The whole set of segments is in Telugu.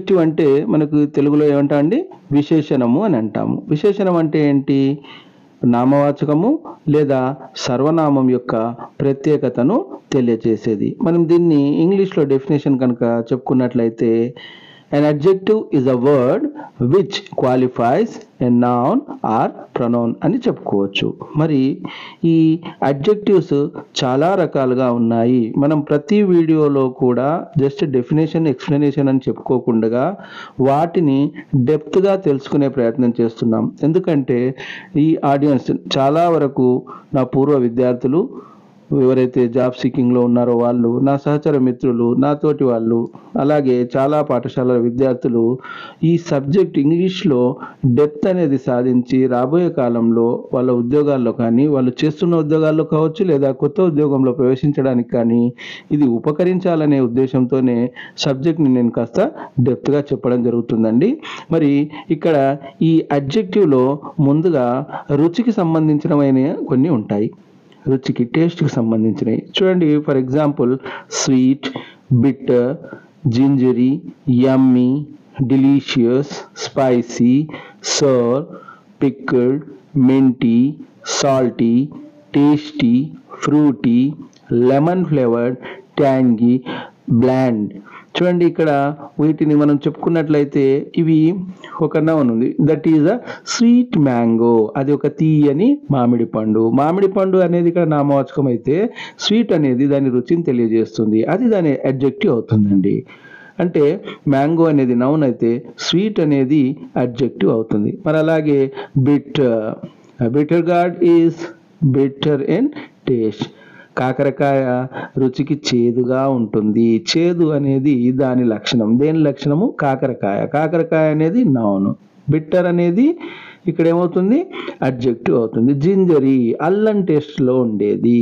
అడ్జెక్టివ్ అంటే మనకు తెలుగులో ఏమంటాం అండి, విశేషణము అని అంటాము. విశేషణం అంటే ఏంటి? నామవాచకము లేదా సర్వనామం యొక్క ప్రత్యేకతను తెలియజేసేది. మనం దీన్ని ఇంగ్లీష్లో డెఫినేషన్ కనుక చెప్పుకున్నట్లయితే, an adjective is a word which qualifies a noun or pronoun అని చెప్పుకోవచ్చు. మరి ఈ అడ్జెక్టివ్స్ చాలా రకాలుగా ఉన్నాయి. మనం ప్రతి వీడియోలో కూడా జస్ట్ డెఫినేషన్, ఎక్స్ప్లెనేషన్ అని చెప్పుకోకుండా వాటిని డెప్త్గా తెలుసుకునే ప్రయత్నం చేస్తున్నాం. ఎందుకంటే ఈ ఆడియన్స్ చాలా వరకు నా పూర్వ విద్యార్థులు, ఎవరైతే జాబ్ సీకింగ్లో ఉన్నారో వాళ్ళు, నా సహచర మిత్రులు, నాతోటి వాళ్ళు, అలాగే చాలా పాఠశాలల విద్యార్థులు ఈ సబ్జెక్ట్ ఇంగ్లీష్లో డెప్త్ అనేది సాధించి రాబోయే కాలంలో వాళ్ళ ఉద్యోగాల్లో కానీ, వాళ్ళు చేస్తున్న ఉద్యోగాల్లో కావచ్చు, లేదా కొత్త ఉద్యోగంలో ప్రవేశించడానికి కానీ ఇది ఉపకరించాలనే ఉద్దేశంతోనే సబ్జెక్ట్ని నేను కాస్త డెప్త్గా చెప్పడం జరుగుతుందండి. మరి ఇక్కడ ఈ అడ్జెక్టివ్లో ముందుగా రుచికి సంబంధించినమైన కొన్ని ఉంటాయి. రుచికి, టేస్ట్కి సంబంధించినవి చూడండి. For example sweet, bitter, gingery, yummy, delicious, spicy, sour, pickled, minty, salty, tasty, fruity, lemon flavoured, tangy, bland. చూడండి, ఇక్కడ వీటిని మనం చెప్పుకున్నట్లయితే ఇవి ఒక నౌన్ ఉంది, that is a sweet mango. అది ఒక తీయని మామిడి పండు. మామిడి పండు అనేది ఇక్కడ నామవాచకం అయితే, స్వీట్ అనేది దాని రుచిని తెలియజేస్తుంది. అది దాని అడ్జెక్టివ్ అవుతుందండి. అంటే మ్యాంగో అనేది నౌన్ అయితే, స్వీట్ అనేది అడ్జెక్టివ్ అవుతుంది. మరి అలాగే bitter gourd is bitter in taste. కాకరకాయ రుచికి చేదుగా ఉంటుంది. చేదు అనేది దాని లక్షణం. దేని లక్షణము? కాకరకాయ. కాకరకాయ అనేది నౌన్. బిట్టర్ అనేది ఇక్కడ ఏమవుతుంది? అడ్జెక్టివ్ అవుతుంది. జింజరీ అల్లం టేస్ట్లో ఉండేది.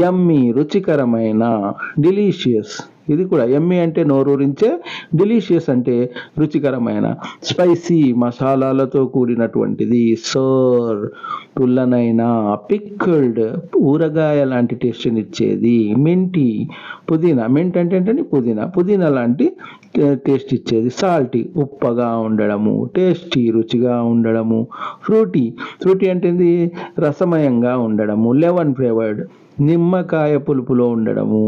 యమ్మీ రుచికరమైన. డిలీషియస్ ఇది కూడా, యమ్మీ అంటే నోరూరించే, డిలీషియస్ అంటే రుచికరమైన. స్పైసీ మసాలాలతో కూడినటువంటిది. సోర్ పుల్లనైన. పిక్కిల్డ్ ఊరగాయ లాంటి టేస్ట్ని ఇచ్చేది. మింటీ పుదీనా. మింట్ అంటే ఏంటంటే పుదీనా. పుదీనా లాంటి టేస్ట్ ఇచ్చేది. సాల్టీ ఉప్పగా ఉండడము. టేస్టీ రుచిగా ఉండడము. ఫ్రూటీ అంటే రసమయంగా ఉండడము. లెమన్ ఫ్లేవర్డ్ నిమ్మకాయ పులుపులో ఉండడము.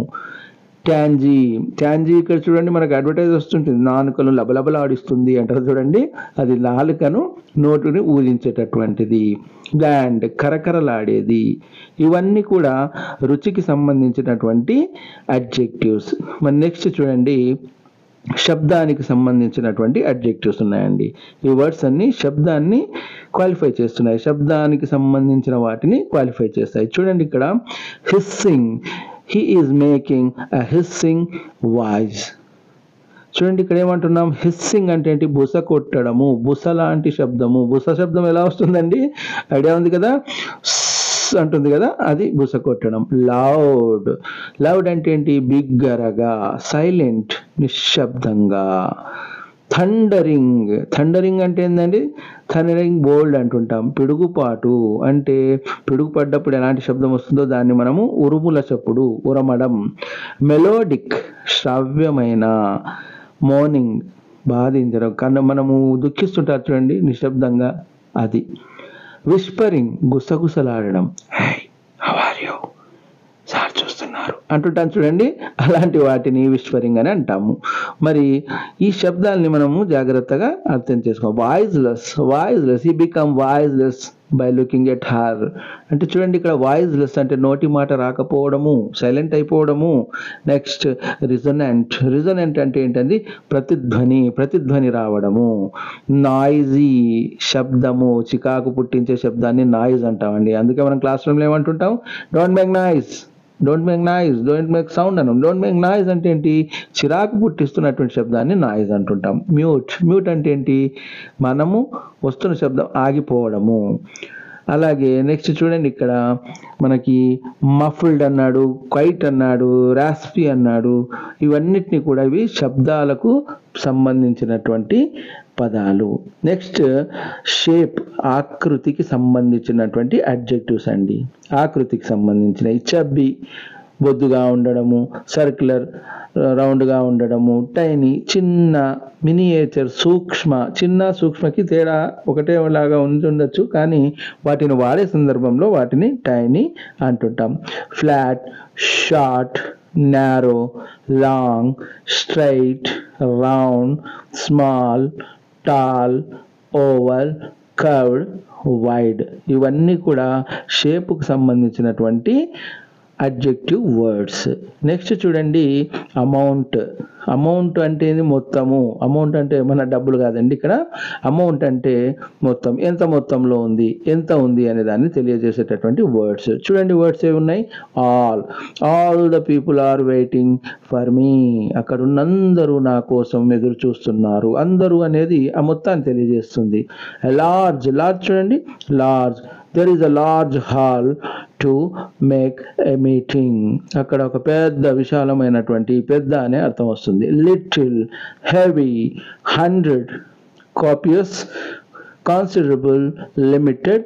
ట్యాంజీ ఇక్కడ చూడండి, మనకు అడ్వర్టైజ్ వస్తుంటుంది, నాలుకను లబలబలాడిస్తుంది అంటారు చూడండి, అది నాలుకను నోటుని ఊదించేటటువంటిది. బ్లాండ్ కరకరలాడేది. ఇవన్నీ కూడా రుచికి సంబంధించినటువంటి అడ్జెక్టివ్స్. మరి నెక్స్ట్ చూడండి, శబ్దానికి సంబంధించినటువంటి అడ్జెక్టివ్స్ ఉన్నాయండి. ఈ వర్డ్స్ అన్ని శబ్దాన్ని క్వాలిఫై చేస్తున్నాయి, శబ్దానికి సంబంధించిన వాటిని క్వాలిఫై చేస్తాయి. చూడండి ఇక్కడ hissing, he is making a hissing voice. చూడండి ఇక్కడ ఏమంటున్నాం, హిస్సింగ్ అంటే ఏంటి? బుస కొట్టడము, బుస లాంటి శబ్దము. బుస శబ్దం ఎలా వస్తుందండి? ఐడియా ఉంది కదా, అంటుంది కదా, అది బుస కొట్టడం. లౌడ్ అంటే ఏంటి? బిగ్గరగా. సైలెంట్ నిశ్శబ్దంగా. థండరింగ్ అంటే ఏంటండి? థండరింగ్ బోల్డ్ అంటుంటాం. పిడుగుపాటు అంటే పిడుగుపడ్డప్పుడు ఎలాంటి శబ్దం వస్తుందో దాన్ని మనము ఉరుముల చప్పుడు, ఉరమడం. మెలోడిక్ శ్రావ్యమైన. మోర్నింగ్ బాధించడం, కన్నా మనము దుఃఖిస్తుంటారు చూడండి నిశ్శబ్దంగా, అది. విస్పరింగ్ గుసగుసలాడడం. Hey how are you, sir చూస్తున్నారు అంటుంటాను చూడండి, అలాంటి వాటిని విస్పరింగ్ అని అంటాము. మరి ఈ శబ్దాలని మనము జాగ్రత్తగా అర్థం చేసుకోవాలి. Voiceless he become voiceless by looking at her. అంటే చూడండి ఇక్కడ వాయిస్లెస్ అంటే నోటి మాట రాకపోవడము, సైలెంట్ అయిపోవడము. నెక్స్ట్ రిజొనెంట్ అంటే ఏంటండి? ప్రతిధ్వని రావడము. నాయిజీ శబ్దము, చికాకు పుట్టించే శబ్దాన్ని నాయిజ్ అంటామండి. అందుకే మనం క్లాస్ రూమ్లో ఏమంటుంటాం? డోంట్ మేక్ సౌండ్ అనం. డోంట్ మేక్ నాయిజ్ అంటే ఏంటి? చిరాకు పుట్టిస్తున్నటువంటి శబ్దాన్ని నాయిజ్ అంటుంటాం. మ్యూట్ అంటే ఏంటి? మనము వస్తున్న శబ్దం ఆగిపోవడము. అలాగే నెక్స్ట్ చూడండి ఇక్కడ మనకి మఫ్ల్డ్ అన్నాడు, క్వైట్ అన్నాడు, రాస్పీ అన్నాడు. ఇవన్నిటిని కూడా ఇవి శబ్దాలకు సంబంధించినటువంటి పదాలు. నెక్స్ట్ షేప్, ఆకృతికి సంబంధించినటువంటి అడ్జెక్టివ్స్ అండి. ఆకృతికి సంబంధించినవి చబ్బీ, బొద్దుగా ఉండడము, సర్క్యులర్ రౌండ్గా ఉండడము, టైనీ చిన్న, మినియేచర్ సూక్ష్మ, చిన్న సూక్ష్మకి తేడా ఒకటే లాగా ఉండొచ్చు, కానీ వాటిని వాడే సందర్భంలో వాటిని టైనీ అంటుంటాం. Flat, short, narrow, long, straight, round, small, tall, oval, curved, wide. ఇవన్నీ కూడా షేపుకు సంబంధించినటువంటి అడ్జెక్టివ్ వర్డ్స్. నెక్స్ట్ చూడండి, అమౌంట్. అమౌంట్ అంటే మొత్తము. అమౌంట్ అంటే మన డబ్బులు కాదండి, ఇక్కడ అమౌంట్ అంటే మొత్తం, ఎంత మొత్తంలో ఉంది, ఎంత ఉంది అనే దాన్ని తెలియజేసేటటువంటి వర్డ్స్. చూడండి వర్డ్స్ ఏవి ఉన్నాయి. All the people are waiting for me. అక్కడ ఉన్నందరూ నా కోసం ఎదురు చూస్తున్నారు. అందరూ అనేది ఆ మొత్తాన్ని తెలియజేస్తుంది. లార్జ్ చూడండి, large, there is a large hall to make a meeting. అక్కడ ఒక పెద్ద, విశాలమైనటువంటి, పెద్ద అనే అర్థం వస్తుంది. Little, heavy, 100, copious, considerable, limited,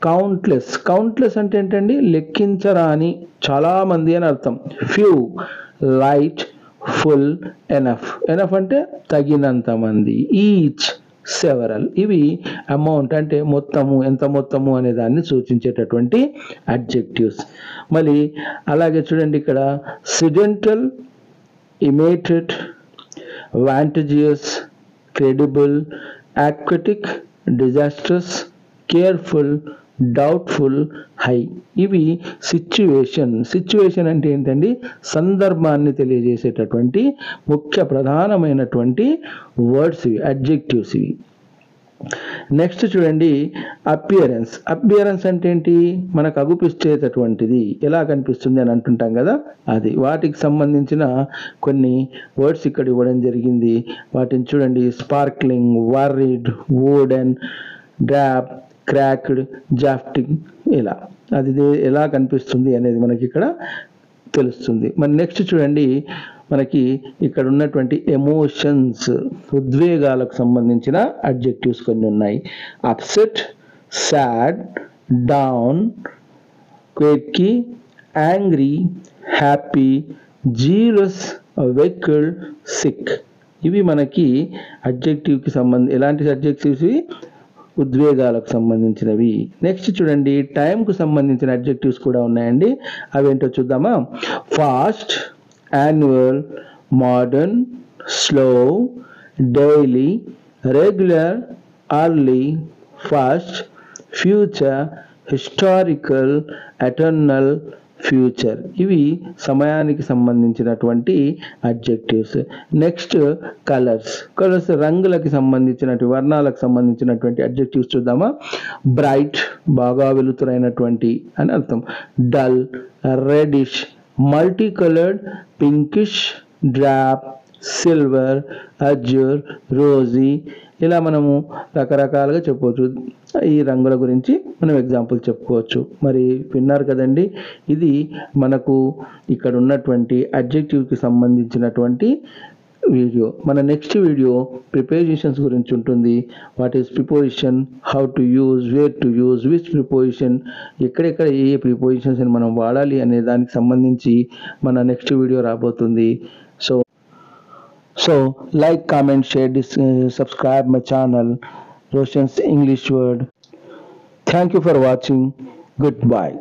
countless. Countless అంటే ఏంటండి, లెక్కించరాని, చాలా మంది అని అర్థం. ఫ్యూ, లైట్, ఫుల్, ఎనఫ్ అంటే తగినంత మంది. Each, several. ఇవి అమౌంట్ అంటే మొత్తము, ఎంత మొత్తము అనే దాన్ని సూచించేటటువంటి అడ్జెక్టివ్స్. మళ్ళీ అలాగే చూడండి ఇక్కడ accidental, animated, advantageous, credible, aquatic, disastrous, careful, doubtful, high. ఇవి సిచ్యువేషన్ అంటే ఏంటండి, సందర్భాన్ని తెలియజేసేటటువంటి ముఖ్య ప్రధానమైనటువంటి వర్డ్స్ ఇవి, అడ్జెక్టివ్స్ ఇవి. నెక్స్ట్ చూడండి, అపియరెన్స్ అంటే ఏంటి, మనకు అగుపిచ్చేటటువంటిది, ఎలా కనిపిస్తుంది అని అంటుంటాం కదా, అది. వాటికి సంబంధించిన కొన్ని వర్డ్స్ ఇక్కడ ఇవ్వడం జరిగింది. వాటిని చూడండి, స్పార్క్లింగ్, వర్రిడ్, వూడెన్, డ్రాప్, క్రాక్డ్, జాఫ్టింగ్, ఇలా అది ఎలా కనిపిస్తుంది అనేది మనకి ఇక్కడ తెలుస్తుంది. మరి నెక్స్ట్ చూడండి, మనకి ఇక్కడ ఉన్నటువంటి ఎమోషన్స్, ఉద్వేగాలకు సంబంధించిన అడ్జెక్టివ్స్ కొన్ని ఉన్నాయి. Upset, sad, down, quirky, angry, happy, jealous, tickled, sick. ఇవి మనకి అడ్జెక్టివ్కి ఎలాంటి అడ్జెక్టివ్స్ ఇవి, ఉద్వేగాలకు సంబంధించినవి. నెక్స్ట్ చూడండి, టైంకు సంబంధించిన అడ్జెక్టివ్స్ కూడా ఉన్నాయండి. అవేంటో చూద్దామా. Fast, annual, modern, slow, daily, regular, early, fast, future, historical, eternal, future. ఇవి సమయానికి సంబంధించినటువంటి అడ్జెక్టివ్స్. నెక్స్ట్ కలర్స్ రంగులకి సంబంధించినటువంటి, వర్ణాలకు సంబంధించినటువంటి అడ్జెక్టివ్స్ చూద్దామా. బ్రైట్, బాగా వెలుతురైనటువంటి అని అర్థం. Dull, reddish, multi coloured, pinkish, drop, silver, azure, rosy. ఇలా మనము రకరకాలుగా చెప్పవచ్చు. ఈ రంగుల గురించి మనం ఎగ్జాంపుల్ చెప్పుకోవచ్చు. మరి విన్నారు కదండి, ఇది మనకు ఇక్కడ ఉన్నటువంటి అడ్జెక్టివ్కి సంబంధించినటువంటి వీడియో. మన నెక్స్ట్ వీడియో ప్రిపోజిషన్స్ గురించి ఉంటుంది. What is preposition, how to use, where to use, which preposition, ఎక్కడెక్కడ ఏ ప్రిపోజిషన్స్ మనం వాడాలి అనే దానికి సంబంధించి మన నెక్స్ట్ వీడియో రాబోతుంది. So like, comment, share, subscribe my channel, Roshan's English Word. Thank you for watching. Goodbye.